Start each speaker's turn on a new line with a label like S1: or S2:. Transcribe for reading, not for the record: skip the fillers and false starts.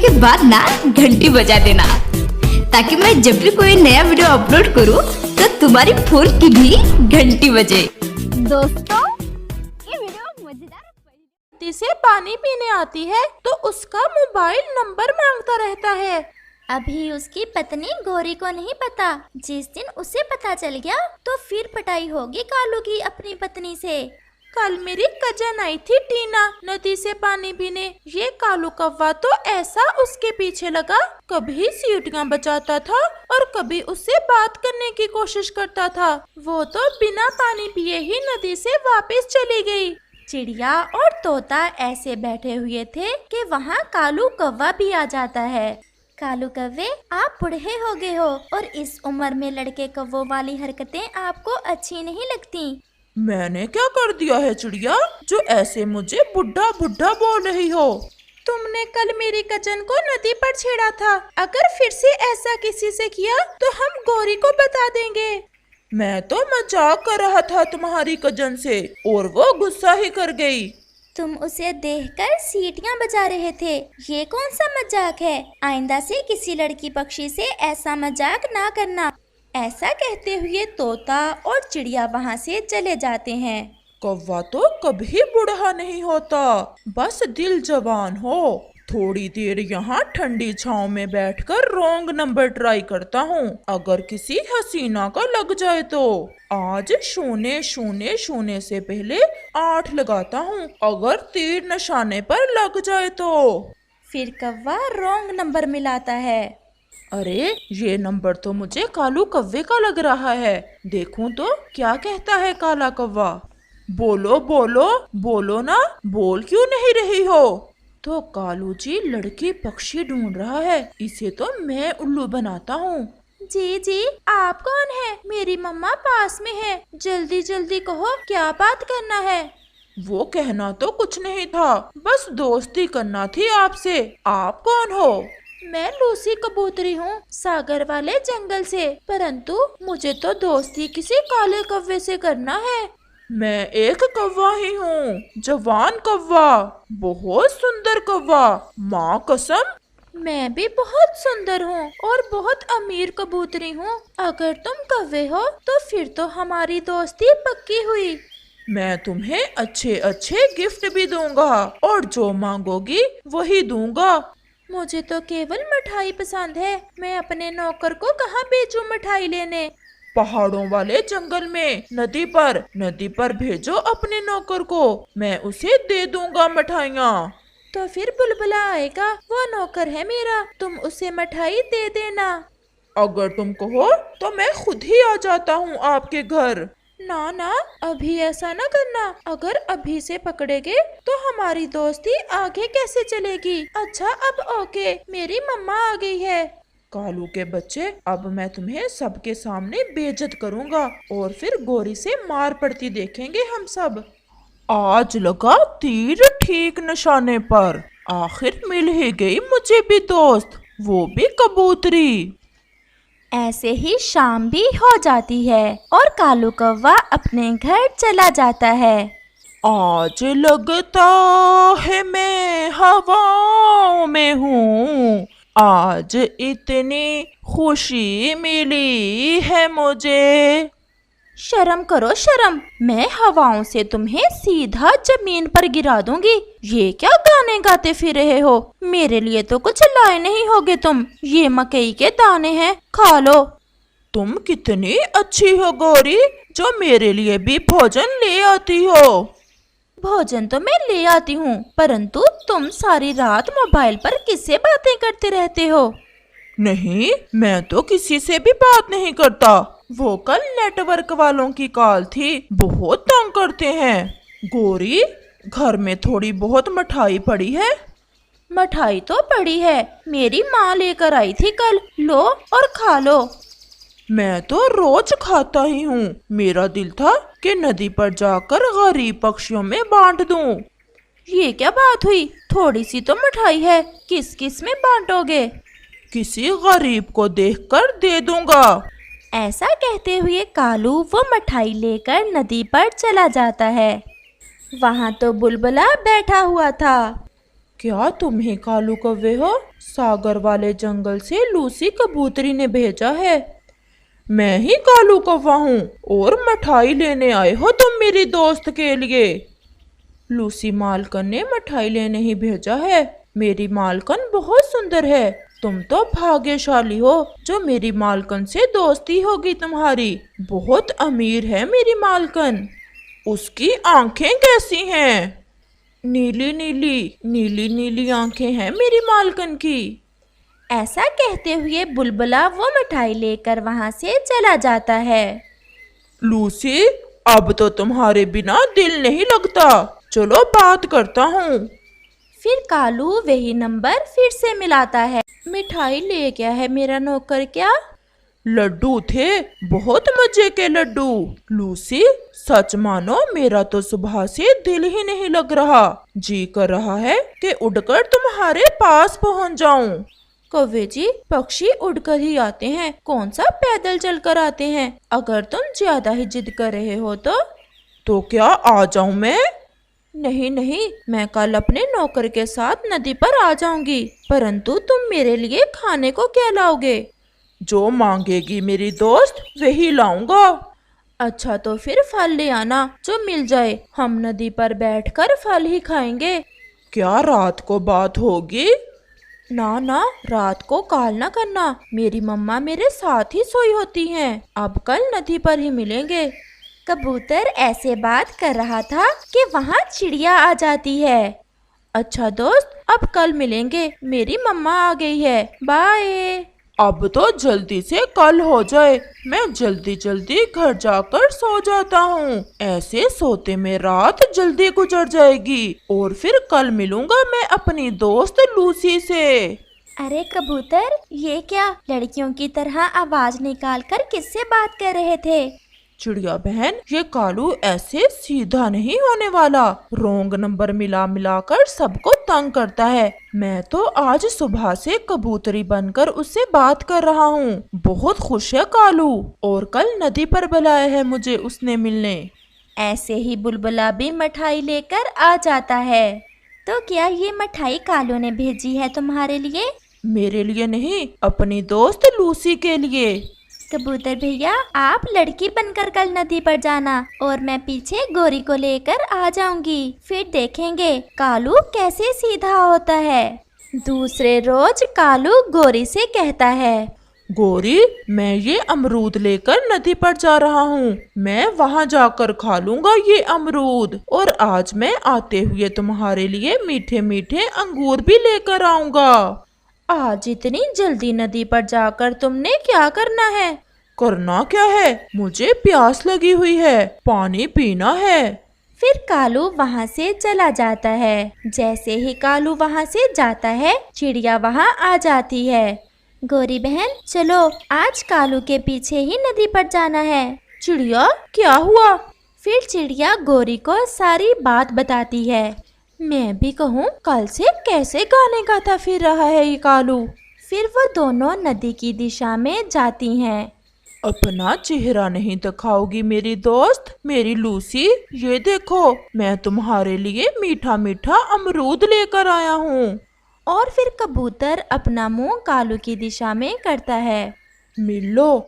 S1: के बाद ना घंटी बजा देना, ताकि मैं जब भी कोई नया वीडियो अपलोड करूं तो तुम्हारी फोन की भी घंटी बजे।
S2: दोस्तों, ये वीडियो मजेदार।
S3: से पानी पीने आती है तो उसका मोबाइल नंबर मांगता रहता है।
S2: अभी उसकी पत्नी गौरी को नहीं पता। जिस दिन उसे पता चल गया तो फिर पिटाई होगी कालू की अपनी पत्नी से।
S3: कल मेरी कजन आई थी टीना नदी से पानी पीने। ये कालू कौवा तो ऐसा उसके पीछे लगा, कभी सीटियां बजाता था और कभी उससे बात करने की कोशिश करता था। वो तो बिना पानी पिए ही नदी से वापस चली गई।
S2: चिड़िया और तोता ऐसे बैठे हुए थे कि वहाँ कालू कौवा भी आ जाता है। कालू कौवे, आप बूढ़े हो गए हो और इस उम्र में लड़के कौवों वाली हरकतें आपको अच्छी नहीं लगती।
S3: मैंने क्या कर दिया है चिड़िया, जो ऐसे मुझे बुढ़ा बुढ़ा बोल रही हो? तुमने कल मेरी कजन को नदी पर छेड़ा था। अगर फिर से ऐसा किसी से किया तो हम गौरी को बता देंगे। मैं तो मजाक कर रहा था तुम्हारी कजन से और वो गुस्सा ही कर गई।
S2: तुम उसे देखकर सीटियां बजा रहे थे, ये कौन सा मजाक है? आइंदा से किसी लड़की पक्षी से ऐसा मजाक ना करना। ऐसा कहते हुए तोता और चिड़िया वहाँ से चले जाते हैं।
S3: कौवा तो कभी बूढ़ा नहीं होता, बस दिल जवान हो। थोड़ी देर यहाँ ठंडी छांव में बैठकर रॉन्ग नंबर ट्राई करता हूँ, अगर किसी हसीना का लग जाए तो। आज शून्य शून्य शून्य से पहले 8 लगाता हूँ, अगर तीर निशाने पर लग जाए तो।
S2: फिर कौवा रॉन्ग नंबर मिलाता है।
S3: अरे ये नंबर तो मुझे कालू कौवे का लग रहा है। देखूं तो क्या कहता है काला कौवा। बोलो बोलो बोलो ना, बोल क्यों नहीं रही हो? तो कालू जी लड़की पक्षी ढूंढ रहा है, इसे तो मैं उल्लू बनाता हूँ। जी जी, आप कौन है? मेरी मम्मा पास में है, जल्दी जल्दी कहो क्या बात करना है। वो कहना तो कुछ नहीं था, बस दोस्ती करना थी आपसे। आप कौन हो? मैं लूसी कबूतरी हूँ, सागर वाले जंगल से, परंतु मुझे तो दोस्ती किसी काले कौवे से करना है। मैं एक कौवा ही हूँ, जवान कौवा, बहुत सुंदर कौवा, माँ कसम। मैं भी बहुत सुंदर हूँ और बहुत अमीर कबूतरी हूँ। अगर तुम कौवे हो तो फिर तो हमारी दोस्ती पक्की हुई। मैं तुम्हें अच्छे अच्छे गिफ्ट भी दूंगा और जो मांगोगी वही दूंगा। मुझे तो केवल मिठाई पसंद है, मैं अपने नौकर को कहाँ भेजूं मिठाई लेने? पहाड़ों वाले जंगल में नदी पर भेजो अपने नौकर को, मैं उसे दे दूंगा मिठाइयाँ। तो फिर बुलबुला आएगा, वो नौकर है मेरा, तुम उसे मिठाई दे देना। अगर तुम कहो तो मैं खुद ही आ जाता हूँ आपके घर। ना ना, अभी ऐसा ना करना, अगर अभी से पकड़ेगे तो हमारी दोस्ती आगे कैसे चलेगी? अच्छा अब ओके, मेरी मम्मा आ गई है। कालू के बच्चे, अब मैं तुम्हें सबके सामने बेइज्जत करूंगा और फिर गौरी से मार पड़ती देखेंगे हम सब। आज लगा तीर ठीक निशाने पर, आखिर मिल ही गई मुझे भी दोस्त, वो भी कबूतरी।
S2: ऐसे ही शाम भी हो जाती है और कालू कौवा अपने घर चला जाता है।
S3: आज लगता है मैं हवाओं में हूँ, आज इतनी खुशी मिली है मुझे। शर्म करो शर्म, मैं हवाओं से तुम्हें सीधा जमीन पर गिरा दूंगी। ये क्या गाने गाते फिर रहे हो? मेरे लिए तो कुछ लाए नहीं होगे तुम, ये मकई के दाने हैं, खा लो। तुम कितनी अच्छी हो गौरी, जो मेरे लिए भी भोजन ले आती हो। भोजन तो मैं ले आती हूँ, परंतु तुम सारी रात मोबाइल पर किससे बातें करते रहते हो? नहीं, मैं तो किसी से भी बात नहीं करता। वो कल नेटवर्क वालों की कॉल थी, बहुत तंग करते हैं। गौरी, घर में थोड़ी बहुत मिठाई पड़ी है? मिठाई तो पड़ी है, मेरी माँ लेकर आई थी कल, लो और खा लो। मैं तो रोज खाता ही हूँ, मेरा दिल था कि नदी पर जाकर गरीब पक्षियों में बांट दूं। ये क्या बात हुई? थोड़ी सी तो मिठाई है, किस किस में बांटोगे? किसी गरीब को देखकर दे दूंगा।
S2: ऐसा कहते हुए कालू वो मिठाई लेकर नदी पर चला जाता है। वहाँ तो बुलबुला बैठा हुआ था।
S3: क्या तुम ही कालू कौवे हो? सागर वाले जंगल से लूसी कबूतरी ने भेजा है। मैं ही कालू कौवा हूँ और मिठाई लेने आए हो तुम मेरी दोस्त के लिए। लूसी मालकन ने मिठाई लेने ही भेजा है। मेरी मालकन बहुत सुंदर है। तुम तो भाग्यशाली हो जो मेरी मालकन से दोस्ती होगी तुम्हारी। बहुत अमीर है मेरी मालकन। उसकी आंखें कैसी हैं? नीली नीली नीली नीली आंखें हैं मेरी मालकन की।
S2: ऐसा कहते हुए बुलबुला वो मिठाई लेकर वहाँ से चला जाता है।
S3: लूसी, अब तो तुम्हारे बिना दिल नहीं लगता। चलो बात करता हूँ।
S2: फिर कालू वही नंबर फिर से मिलाता है। मिठाई ले गया है मेरा नौकर क्या?
S3: लड्डू थे, बहुत मजे के लड्डू। लूसी, सच मानो मेरा तो सुबह से दिल ही नहीं लग रहा। जी कर रहा है कि उड़कर तुम्हारे पास पहुंच जाऊं। कौवे जी, पक्षी उड़कर ही आते हैं, कौन सा पैदल चलकर आते हैं। अगर तुम ज्यादा ही जिद कर रहे हो तो क्या आ जाऊं मैं? नहीं नहीं, मैं कल अपने नौकर के साथ नदी पर आ जाऊंगी, परंतु तुम मेरे लिए खाने को क्या लाओगे? जो मांगेगी मेरी दोस्त वही लाऊंगा। अच्छा तो फिर फल ले आना जो मिल जाए। हम नदी पर बैठकर फल ही खाएंगे। क्या रात को बात होगी? ना ना, रात को काल ना करना। मेरी मम्मा मेरे साथ ही सोई होती हैं। अब कल नदी पर ही मिलेंगे।
S2: कबूतर ऐसे बात कर रहा था कि वहाँ चिड़िया आ जाती है।
S3: अच्छा दोस्त, अब कल मिलेंगे, मेरी मम्मा आ गई है, बाय। अब तो जल्दी से कल हो जाए। मैं जल्दी जल्दी घर जाकर सो जाता हूँ। ऐसे सोते में रात जल्दी गुजर जाएगी और फिर कल मिलूंगा मैं अपनी दोस्त लूसी से।
S2: अरे कबूतर, ये क्या लड़कियों की तरह आवाज निकालकर किससे बात कर रहे थे?
S3: चिड़िया बहन, ये कालू ऐसे सीधा नहीं होने वाला। रोंग नंबर मिला मिला कर सबको तंग करता है। मैं तो आज सुबह से कबूतरी बनकर उससे बात कर रहा हूँ। बहुत खुश है कालू और कल नदी पर बुलाया है मुझे उसने मिलने।
S2: ऐसे ही बुलबुला भी मिठाई लेकर आ जाता है। तो क्या ये मिठाई कालू ने भेजी है तुम्हारे लिए?
S3: मेरे लिए नहीं, अपनी दोस्त लूसी के लिए।
S2: कबूतर भैया, आप लड़की बनकर कल नदी पर जाना और मैं पीछे गोरी को लेकर आ जाऊंगी। फिर देखेंगे कालू कैसे सीधा होता है। दूसरे रोज कालू गोरी से कहता है,
S3: गोरी, मैं ये अमरूद लेकर नदी पर जा रहा हूँ। मैं वहाँ जाकर खा लूंगा ये अमरूद और आज मैं आते हुए तुम्हारे लिए मीठे मीठे अंगूर भी लेकर आऊंगा। आज इतनी जल्दी नदी पर जाकर तुमने क्या करना है? करना क्या है? मुझे प्यास लगी हुई है, पानी पीना है।
S2: फिर कालू वहाँ से चला जाता है। जैसे ही कालू वहाँ से जाता है, चिड़िया वहाँ आ जाती है। गोरी बहन, चलो आज कालू के पीछे ही नदी पर जाना है।
S3: चिड़िया, क्या हुआ?
S2: फिर चिड़िया गोरी को सारी बात बताती है।
S3: मैं भी कहूँ, कल से कैसे गाने गाता फिर रहा है ये कालू।
S2: फिर वो दोनों नदी की दिशा में जाती हैं।
S3: अपना चेहरा नहीं दिखाओगी मेरी दोस्त, मेरी लूसी? ये देखो, मैं तुम्हारे लिए मीठा मीठा अमरूद लेकर आया हूँ।
S2: और फिर कबूतर अपना मुंह कालू की दिशा में करता है।
S3: मिल लो,